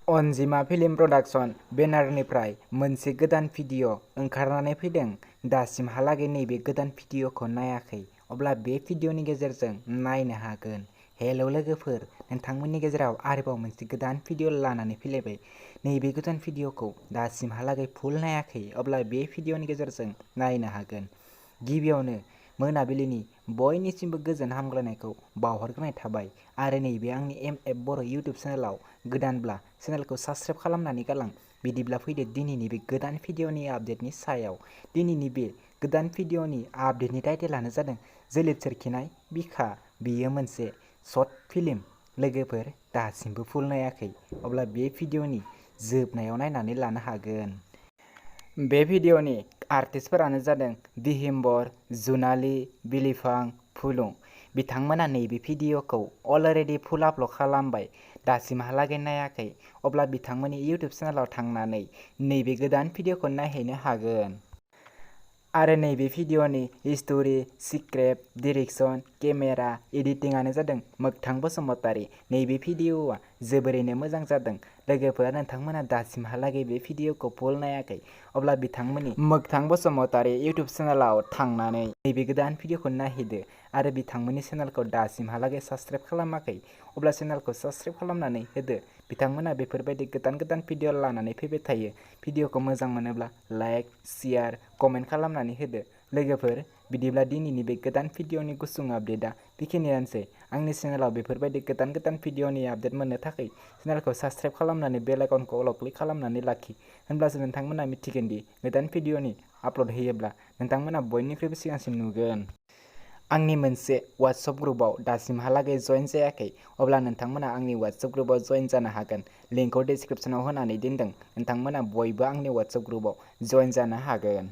अनजिमा film production बेनारनिफ्राय मोनसे गोदान भिडिअ ओंखारनानै फैदों। दासिमहालागै नैबे गोदान भिडिअखौ नायाखै अब्ला बे भिडिअनि गेजेरजों नायनो हागोन। हेलौ लोगोफोर, नोंथांमोननि गेजेराव आरोबाव मोनसे गोदान भिडिअ लानानै फैलायबाय। नैबे गोदान भिडिअखौ दासिमहालागै फुल नायाखै अब्ला बे भिडिअनि गेजेरजों नायनो हागोन। गिबियावनो मोनाबिलिनि बयनिसिमबो गोजोन हामग्लायनायखौ बावहरग्रोनाय थाबाय आरो नैबे आंनि MF बर' इउटुब चेनेलाव गोदानब्ला चेनेलखौ साबस्क्राइब खालामनानै गालां। बिदिब्ला फैदो दिनैनि बे गोदान भिडिअनि आपडेटनि सायाव। दिनैनि बे गोदान भिडिअनि आपडेटनि टाइटेलानो जादों जिल्द स्वrkhinai बिखा। बेयो मोनसे शर्ट फिल्म। लोगोफोर दासिमबो फुल नायाखै अब्ला बे भिडिअनि जोबनायाव नायनानै लानो हागोन। बे भिडिअनि आर्टिस्टफोरानो जादों दिहिम्बर, जुनाली, बिलिफां, फुलुं। बिथांमोना नैबे भिडिअखौ अलरेडि फुल आपल'ड खालामबाय। दासिमहालागै नायाखै अब्ला बिथांमोननि इउटुब चेनेलाव थांनानै नैबे गोदान भिडिअखौ नायहैनो हागोन। आरो नैबे भिडिअनि स्ट'रि, स्क्रिप्ट, डिरेक्सन, केमेरा, एडिटिंआनो जादों मोगथां बसुमतारी। नैबे भिडिअआ जोबोरैनो मोजां जादों। लोगोफोरा नोंथांमोना दासिमहालागै बे भिडिअखौ फुल नायाखै अब्ला बिथांमोननि मोगथां बसुमतारी इउटुब चेनेलाव थांनानै नैबे गोदान भिडिअखौ नायहैदो आरो बिथांमोननि चेनेलखौ दासिमहालागै साबस्क्राइब खालामाखै अब्ला चेनेलखौ साबस्क्राइब खालामनानै होदो। बिथांमोना बेफोरबायदि गोदान गोदान भिडिअ लानानै फैबाय थायो। भिडिअखौ मोजां मोनोब्ला लाइक, शेयार, कमेन्ट खालामनानै होदो। लोगोफोर बिदिब्ला दिनैनि बे गोदान भिडिअनि गुसुं आपडेटआ बेखिनियानोसै। आंनि चेनेलाव बेफोरबायदि गोदान गोदान भिडिअनि आपडेट मोननो थाखाय चेनेलखौ साबस्क्राइब खालामनानै बेल आइकनखौ अल क्लिक खालामनानै लाखि। होनब्लासो नोंथांमोना मिथिगोन दि गोदान भिडिअनि आपल'ड होयोब्ला नोंथांमोना बयनिख्रुइबो सिगांसिन नुगोन। आंनि मोनसे वाट्सएप ग्रुपआव दासिमहालागै जइन जायाखै अब्ला नोंथांमोना आंनि वाट्सएप ग्रुपआव जइन जानो हागोन। लिंकखौ डिसक्रिप्शनाव होनानै दोनदों। नोंथांमोना बयबो आंनि वाट्सएप ग्रुपआव जइन जानो हागोन।